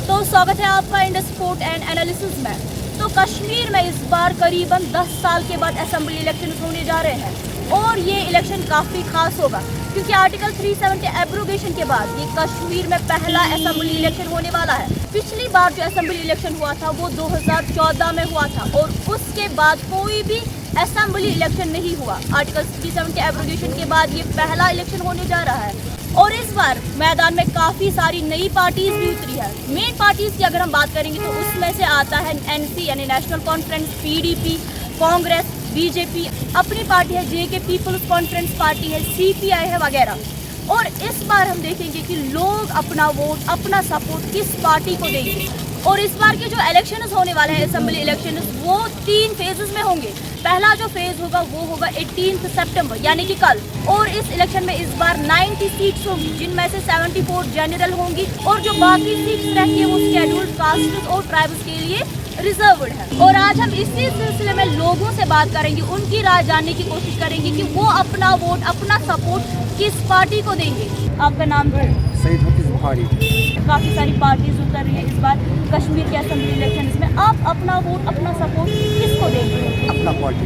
तो स्वागत है आपका इंडस स्पोर्ट एंड एनालिसिस में। तो कश्मीर में इस बार करीबन 10 साल के बाद असेंबली इलेक्शन होने जा रहे हैं और ये इलेक्शन काफ़ी खास होगा क्योंकि आर्टिकल 370 एब्रोगेशन के बाद ये कश्मीर में पहला असेंबली इलेक्शन होने वाला है। पिछली बार जो असेंबली इलेक्शन हुआ था वो 2014 में हुआ था और उसके बाद कोई भी असेंबली इलेक्शन नहीं हुआ। आर्टिकल 370 एब्रोगेशन के बाद ये पहला इलेक्शन होने जा रहा है और इस बार मैदान में काफ़ी सारी नई पार्टीज भी उतरी है। मेन पार्टीज की अगर हम बात करेंगे तो उसमें से आता है एनसी यानी national conference, PDP, Congress, BJP, अपनी पार्टी है जेके पीपल्स कॉन्फ्रेंस पार्टी है, सीपीआई है वगैरह। और इस बार हम देखेंगे कि लोग अपना वोट, अपना सपोर्ट किस पार्टी को देंगे। और इस बार के जो इलेक्शन होने वाले हैं असेंबली इलेक्शन वो 3 फेजेस में होंगे। पहला जो फेज होगा वो होगा 18 सितंबर यानी कि कल। और इस इलेक्शन में इस बार 90 सीट्स होंगी जिनमें से 74 जनरल होंगी और जो बाकी सीट्स रहती है वो शेड्यूल्ड कास्ट्स और ट्राइब्स के लिए रिजर्व्ड है। और आज हम इसी सिलसिले में लोगों से बात करेंगे, उनकी राय जानने की कोशिश करेंगे कि वो अपना वोट, अपना सपोर्ट किस पार्टी को देंगे। आपका नाम है? सईद हफीज बुखारी। काफ़ी सारी पार्टीज उतर रही है इस बार कश्मीर के असेंबली इलेक्शन में। आप अपना वोट, अपना सपोर्ट किसको देंगे? अपना पार्टी।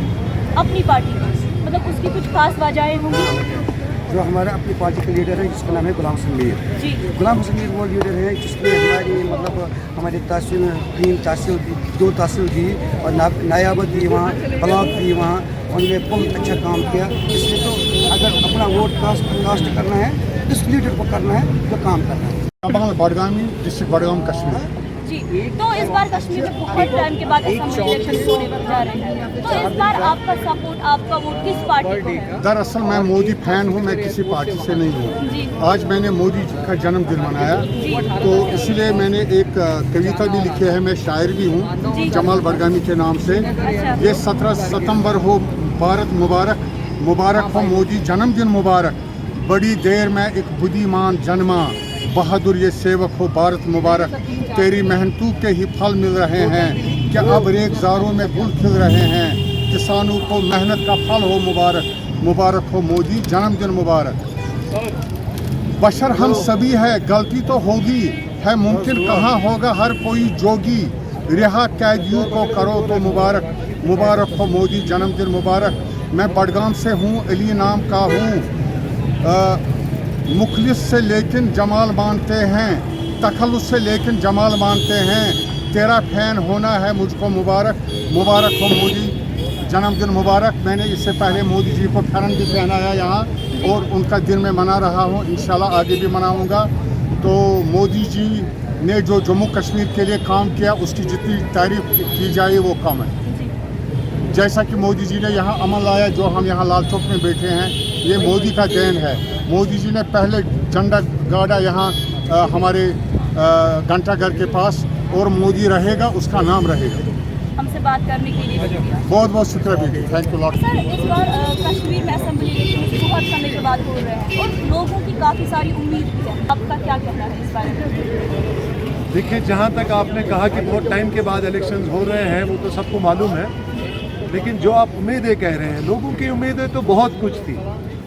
अपनी पार्टी को, मतलब उसकी कुछ खास वजहें होंगी? जो हमारा अपनी पार्टी के लीडर है जिसका नाम है गुलाम हसन मीर। जी, गुलाम हसन मीर वो लीडर है जिसने हमारी तहसील 3 तहसील 2 तहसील दी और नायाबत दी, वहाँ ब्लॉक दी, वहाँ उन्होंने बहुत अच्छा काम किया। इसलिए तो अगर अपना वोट कास्ट करना है इस लीडर को करना है जो काम करना है। बडगामी डिस्ट्रिक्ट बडगाम कश्मीर। जी, तो इस बार कश्मीर में बहुत टाइम के बाद असेंबली इलेक्शन होने जा रहे हैं, तो इस बार आपका सपोर्ट, आपका वोट किस पार्टी को है? दरअसल मैं मोदी फैन हूँ, मैं किसी पार्टी से नहीं जी। हूँ। आज मैंने मोदी जी का जन्मदिन मनाया तो इसलिए मैंने एक कविता भी लिखी है, मैं शायर भी हूँ जमाल बडगामी के नाम से। ये 17 सितंबर हो भारत मुबारक, मुबारक हो मोदी जन्मदिन मुबारक। बड़ी देर में एक बुद्धिमान जन्मा, बहादुर ये सेवक हो भारत मुबारक। तेरी मेहनतों के ही फल मिल रहे हैं, क्या अब रेगजारों में गुल खिल रहे हैं। किसानों को मेहनत का फल हो मुबारक, मुबारक हो मोदी जन्मदिन मुबारक। बशर हम सभी है, गलती तो होगी, है मुमकिन कहाँ होगा हर कोई जोगी। रिहा कैदियों को करो तो मुबारक, मुबारक हो मोदी जन्मदिन मुबारक। मैं बडगाम से हूँ, अली नाम का हूँ, मुखलिस से लेकिन जमाल मानते हैं, तखल्लुस से लेकिन जमाल मानते हैं। तेरा फैन होना है मुझको मुबारक, मुबारक हो मोदी जन्मदिन मुबारक। मैंने इससे पहले मोदी जी को फैरन भी पहनाया यहाँ और उनका दिन मैं मना रहा हूँ, इंशाल्लाह आगे भी मनाऊँगा। तो मोदी जी ने जो जम्मू कश्मीर के लिए काम किया उसकी जितनी तारीफ की जाए वो कम है। जैसा कि मोदी जी ने यहाँ अमन लाया, जो हम यहाँ लाल चौक में बैठे हैं, ये मोदी का देन है। मोदी जी ने पहले झंडा गाड़ा यहाँ हमारे घंटाघर के पास और मोदी रहेगा, उसका नाम रहेगा। हमसे बात करने के लिए शुक्रिया। बहुत बहुत शुक्रिया बेटी, थैंक यू लॉट। सर, इस बार कश्मीर में असेंबली इलेक्शन बहुत समय के बाद हो रहे हैं और लोगों की काफ़ी सारी उम्मीद भी है, आपका क्या कहना है इस बारे में? देखिए, जहाँ तक आपने कहा कि बहुत टाइम के बाद इलेक्शंस हो रहे हैं वो तो सबको मालूम है, लेकिन जो आप उम्मीदें कह रहे हैं, लोगों की उम्मीदें तो बहुत कुछ थी,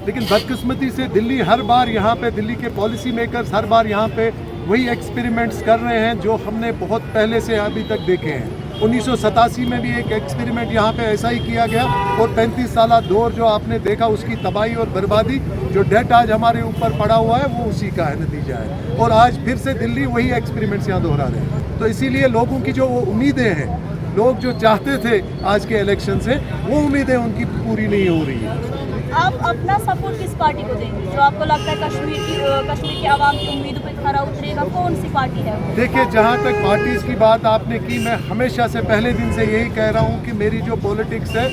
लेकिन बदकिस्मती से दिल्ली हर बार यहाँ पे, दिल्ली के पॉलिसी मेकर्स हर बार यहाँ पे वही एक्सपेरिमेंट्स कर रहे हैं जो हमने बहुत पहले से अभी तक देखे हैं। 1987 में भी एक एक्सपेरिमेंट यहाँ पे ऐसा ही किया गया और 35 साल दौर जो आपने देखा उसकी तबाही और बर्बादी, जो डेट आज हमारे ऊपर पड़ा हुआ है वो उसी का है नतीजा है। और आज फिर से दिल्ली वही एक्सपेरिमेंट्स यहाँ दोहरा रहे हैं। तो इसीलिए लोगों की जो वो उम्मीदें हैं, लोग जो चाहते थे आज के इलेक्शन से, वो उम्मीदें उनकी पूरी नहीं हो रही है। आप अपना सपोर्ट किस पार्टी को देंगे जो आपको लगता है कश्मीर की आवाम की उम्मीदों पर खरा उतरेगा? कौन सी पार्टी है वो? देखिए, जहाँ तक पार्टीज़ की बात आपने की, मैं हमेशा से पहले दिन से यही कह रहा हूँ कि मेरी जो पॉलिटिक्स है,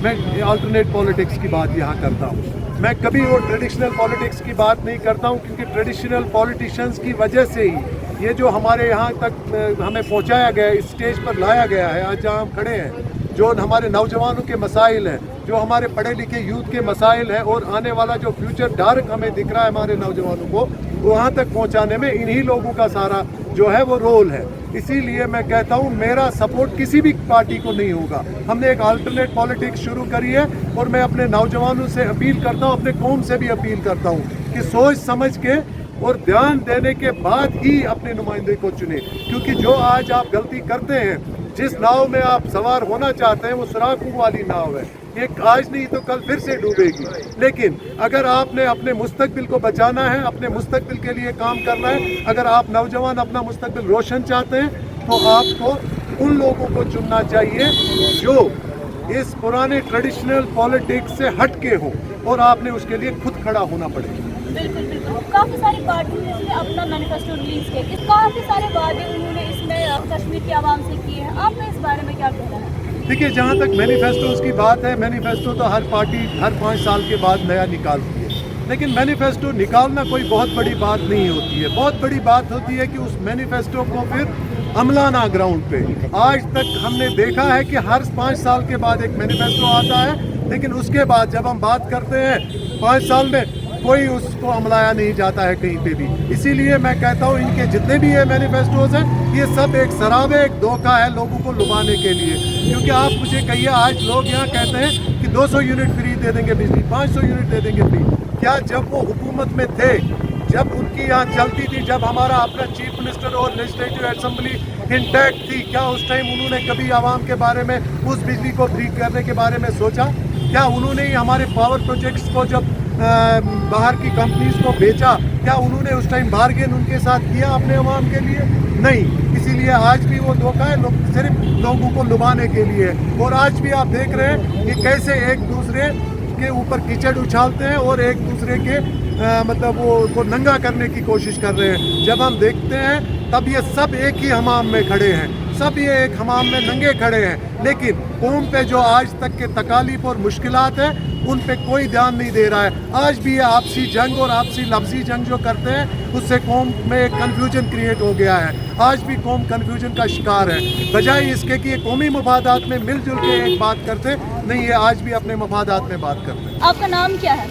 मैं अल्टरनेट पॉलिटिक्स की बात यहाँ करता हूँ। मैं कभी वो ट्रेडिशनल पॉलिटिक्स की बात नहीं करता हूँ, क्योंकि ट्रेडिशनल पॉलिटिशियंस की वजह से ही ये जो हमारे यहाँ तक हमें पहुँचाया गया, इस स्टेज पर लाया गया है, आज जहाँ हम खड़े हैं, जो हमारे नौजवानों के मसाइल हैं, जो हमारे पढ़े लिखे यूथ के मसाइल हैं और आने वाला जो फ्यूचर डार्क हमें दिख रहा है हमारे नौजवानों को, वहाँ तक पहुँचाने में इन्हीं लोगों का सारा जो है वो रोल है। इसीलिए मैं कहता हूँ मेरा सपोर्ट किसी भी पार्टी को नहीं होगा। हमने एक अल्टरनेट पॉलिटिक्स शुरू करी है और मैं अपने नौजवानों से अपील करता हूँ, अपने कौम से भी अपील करता हूँ कि सोच समझ के और ध्यान देने के बाद ही अपने नुमाइंदे को चुने, क्योंकि जो आज आप गलती करते हैं, जिस नाव में आप सवार होना चाहते हैं वो सुराखों वाली नाव है, ये आज नहीं तो कल फिर से डूबेगी। लेकिन अगर आपने अपने मुस्तकबिल को बचाना है, अपने मुस्तकबिल के लिए काम करना है, अगर आप नौजवान अपना मुस्तकबिल रोशन चाहते हैं, तो आपको उन लोगों को चुनना चाहिए जो इस पुराने ट्रेडिशनल पॉलिटिक्स से हट के हो, और आपने उसके लिए खुद खड़ा होना पड़ेगा। बिल्कुल बिल्कुल। काफ़ी सारी पार्टियों ने इसमें अपना मैनिफेस्टो रिलीज किया, काफ़ी सारे वादे उन्होंने इसमें कश्मीर की आवाम से किए हैं, आपका इस बारे में क्या कहना है? देखिए, जहाँ तक मैनिफेस्टोज की बात है, मैनिफेस्टो तो हर पार्टी हर 5 साल के बाद नया निकालती है, लेकिन मैनिफेस्टो निकालना कोई बहुत बड़ी बात नहीं होती है। बहुत बड़ी बात होती है कि उस मैनिफेस्टो को फिर अमलाना ग्राउंड पे। आज तक हमने देखा है कि हर 5 साल के बाद एक मैनिफेस्टो आता है, लेकिन उसके बाद जब हम बात करते हैं 5 साल में कोई उसको अमलाया नहीं जाता है कहीं पे भी। इसीलिए मैं कहता हूँ इनके जितने भी ये मैनिफेस्टोज हैं, ये सब एक शराब है, एक धोखा है लोगों को लुभाने के लिए। क्योंकि आप मुझे कहिए, आज लोग यहाँ कहते हैं कि 200 यूनिट फ्री दे देंगे बिजली, 500 यूनिट दे देंगे फ्री। क्या जब वो हुकूमत में थे, जब उनकी यहाँ चलती थी, जब हमारा अपना चीफ मिनिस्टर और लेजिस्लेटिव असेंबली इंटैक्ट थी, क्या उस टाइम उन्होंने कभी आवाम के बारे में उस बिजली को फ्री करने के बारे में सोचा? क्या उन्होंने ही हमारे पावर प्रोजेक्ट्स को जब बाहर की कंपनीज को बेचा, क्या उन्होंने उस टाइम बार्गेन उनके साथ किया अपने अवाम के लिए? नहीं। इसीलिए आज भी वो धोखा है, सिर्फ लोगों को लुभाने के लिए। और आज भी आप देख रहे हैं कि कैसे एक दूसरे के ऊपर कीचड़ उछालते हैं और एक दूसरे के मतलब वो को नंगा करने की कोशिश कर रहे हैं। जब हम देखते हैं तब ये सब एक ही हमाम में खड़े हैं, सब ये एक हमाम में नंगे खड़े हैं, लेकिन कौम पे जो आज तक के तकालीफ और मुश्किलात हैं उन पे कोई ध्यान नहीं दे रहा है। आज भी ये आपसी जंग और आपसी लफ्जी जंग जो करते हैं, उससे कौम में एक कन्फ्यूजन क्रिएट हो गया है। आज भी कौम कन्फ्यूजन का शिकार है, बजाय इसके कि ये कौमी मफादात में मिलजुल के एक बात करते, नहीं, ये आज भी अपने मफादात में बात करते हैं। आपका नाम क्या है?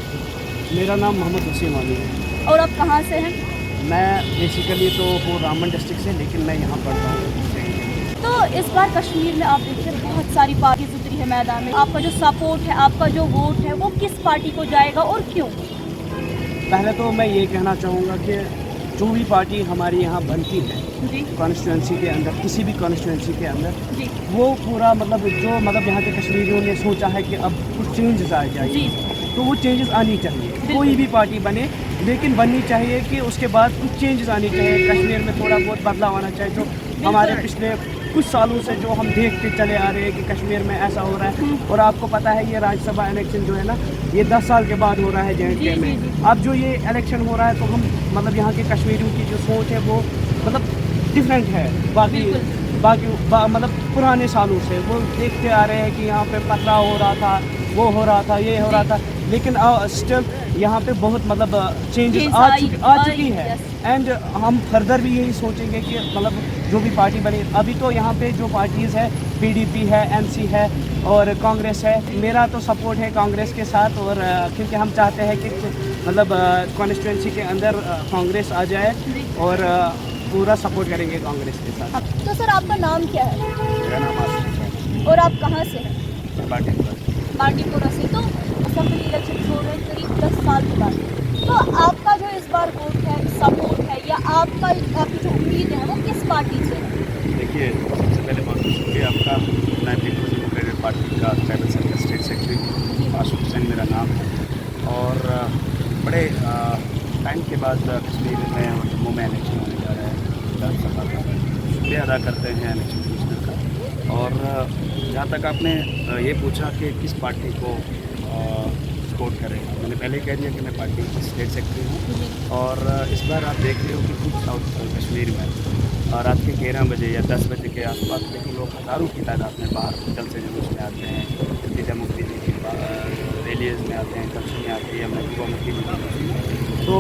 मेरा नाम मोहम्मद हुसैन वाली है। और आप कहाँ से हैं? मैं बेसिकली तो वो रामबन डिस्ट्रिक्ट से, लेकिन मैं यहाँ पढ़ता हूँ। तो इस बार कश्मीर में आप देखिए बहुत सारी पार्टीज उतरी है मैदान में, आपका जो सपोर्ट है, आपका जो वोट है, वो किस पार्टी को जाएगा और क्यों? पहले तो मैं ये कहना चाहूँगा कि जो भी पार्टी हमारी यहाँ बनती है जी कॉन्स्टिट्यूंसी के अंदर, किसी भी कॉन्स्टिट्यूंसी के अंदर, जी वो पूरा मतलब जो मतलब यहाँ के कश्मीरियों ने सोचा है कि अब कुछ चेंजेस आ जाए, जी तो वो चेंजेस आनी चाहिए। कोई भी पार्टी बने, लेकिन बननी चाहिए कि उसके बाद कुछ चेंजेस आनी चाहिए। कश्मीर में थोड़ा बहुत बदलाव आना चाहिए। जो हमारे पिछले कुछ सालों से जो हम देखते चले आ रहे हैं कि कश्मीर में ऐसा हो रहा है, और आपको पता है ये राज्यसभा इलेक्शन जो है ना, ये 10 साल के बाद हो रहा है J&K में। अब जो ये इलेक्शन हो रहा है, तो हम मतलब यहाँ के कश्मीरियों की जो सोच है वो मतलब डिफरेंट है बाकी मतलब पुराने सालों से। वो देखते आ रहे हैं कि यहाँ पे पथराव हो रहा था, वो हो रहा था, ये हो रहा था, लेकिन स्टिल यहाँ पे बहुत मतलब चेंजेस आ चुकी है। एंड हम फर्दर भी यही सोचेंगे कि मतलब जो भी पार्टी बनी, अभी तो यहाँ पे जो पार्टीज़ है, PDP है, NC है और कांग्रेस है। मेरा तो सपोर्ट है कांग्रेस के साथ, और क्योंकि हम चाहते हैं कि मतलब कॉन्स्टिट्यूंसी के अंदर कांग्रेस आ जाए, और पूरा सपोर्ट करेंगे कांग्रेस के साथ। तो सर आपका नाम क्या है? मेरा नाम आसिफ है। और आप कहाँ से हैं? बाटीपुरा से। तो असेंबली इलेक्शन हो रहे हैं करीब 10 साल के बाद, तो आपका जो इस बार वोट है, सपोर्ट है, या आपकी जो उम्मीद है वो किस पार्टी से है? देखिए, सबसे पहले बहुत बहुत शुक्रिया आपका। मैं पीपल्स डेमोक्रेटिक पार्टी का tribal centre state secretary Asif Hussain मेरा नाम है, और बड़े टाइम के बाद कश्मीर में और जम्मू में इलेक्शन होने जा रहा है विधानसभा का। शुक्रिया अदा करते हैं इलेक्शन कमिश्नर का। और जहाँ तक आपने ये पूछा कि किस पार्टी को सपोर्ट करें, मैंने पहले कह दिया कि मैं पार्टी की स्टेट सेक्रेटरी हूँ। और इस बार आप देख रहे हो कि खुद साउथ कश्मीर में रात के 11 बजे या 10 बजे के आसपास देखो लोग हज़ारों की तादाद में बाहर जल से जुलूस में आते हैं, नतीजा मुक्ति की रैलीज में आते हैं, कल्चर में आती है, महबूबा मुफ्ती में। तो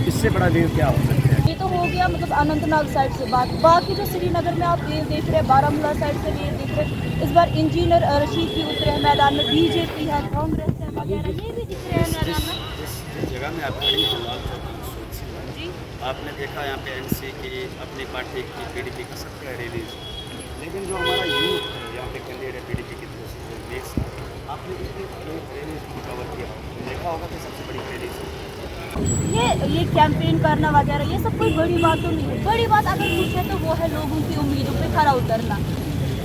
इससे बड़ा वेव क्या हो सकता है? ये तो हो गया मतलब अनंतनाग साइड से बात। बाकी जो श्रीनगर में आप वेव देख रहे हैं, बारामूला साइड से वेव देख रहे हैं, इस बार इंजीनियर रशीद भी उतरे हैं मैदान में, BJP है, कांग्रेस है वगैरह, ये भी दिख रहे हैं मैदान में। जिस जगह में आप खड़ी हैं लाल चौक जी, आपने देखा यहाँ पे NC की अपनी पार्टी की, PDP की सबका रैलीज, लेकिन जो हमारा यूथ है यहाँ पे कैंडिडेट है PDP की तरफ से जो देश, आपने इसमें रैलीज को कवर किया, देखा होगा कि सबसे बड़ी रैलीज ये कैंपेन करना वगैरह ये सब कोई बड़ी बात तो नहीं है। बड़ी बात अगर कुछ है तो वो है लोगों की उम्मीदों पे खरा उतरना।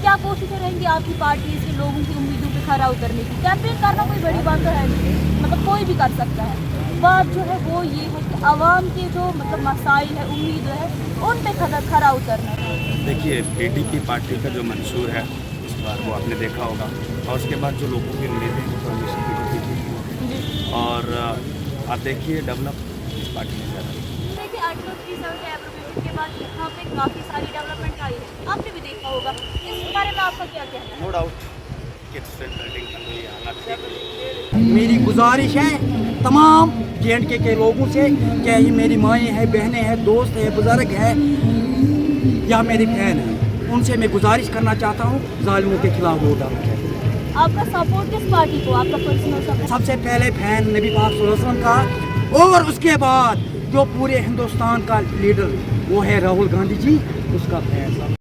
क्या कोशिशें रहेंगी आपकी पार्टी से लोगों की उम्मीदों पे खरा उतरने की? कैंपेन करना कोई बड़ी बात तो है नहीं, मतलब कोई भी कर सकता है। बात जो है वो ये है कि आवाम के जो मतलब मसाइल है, उम्मीद है, उन पे खरा उतरना है। देखिए पीडीपी पार्टी का जो मंशूर है इस बार वो आपने देखा होगा, और उसके बाद जो लोगों की उम्मीदें हैं वो हमेशा पीडीपी की थी। और आप देखिए डेवलप इस पार्टी ने ज़्यादा। देखिए आर्टिकल 370 एप्रोप्रिएशन के बाद यहाँ पे काफ़ी सारी डेवलपमेंट आई है, आपने भी देखा होगा। इस बारे में आपका क्या कहना है? नो डाउट कि स्ट्रीट बिल्डिंग का ये आना ठीक है। मेरी गुजारिश है तमाम JNK के लोगों से, क्या ये मेरी माएँ हैं, बहनें हैं, दोस्त हैं, बुज़ुर्ग हैं या मेरी बहन है, उनसे मैं गुजारिश करना चाहता हूँ जालिमों के खिलाफ वोट डालना चाहिए। आपका सपोर्ट किस पार्टी को, आपका पर्सनल सपोर्ट? सबसे पहले फैन नबी पाक सल्लल्लाहु अलैहि वसल्लम का, और उसके बाद जो पूरे हिंदुस्तान का लीडर वो है राहुल गांधी जी, उसका फैन।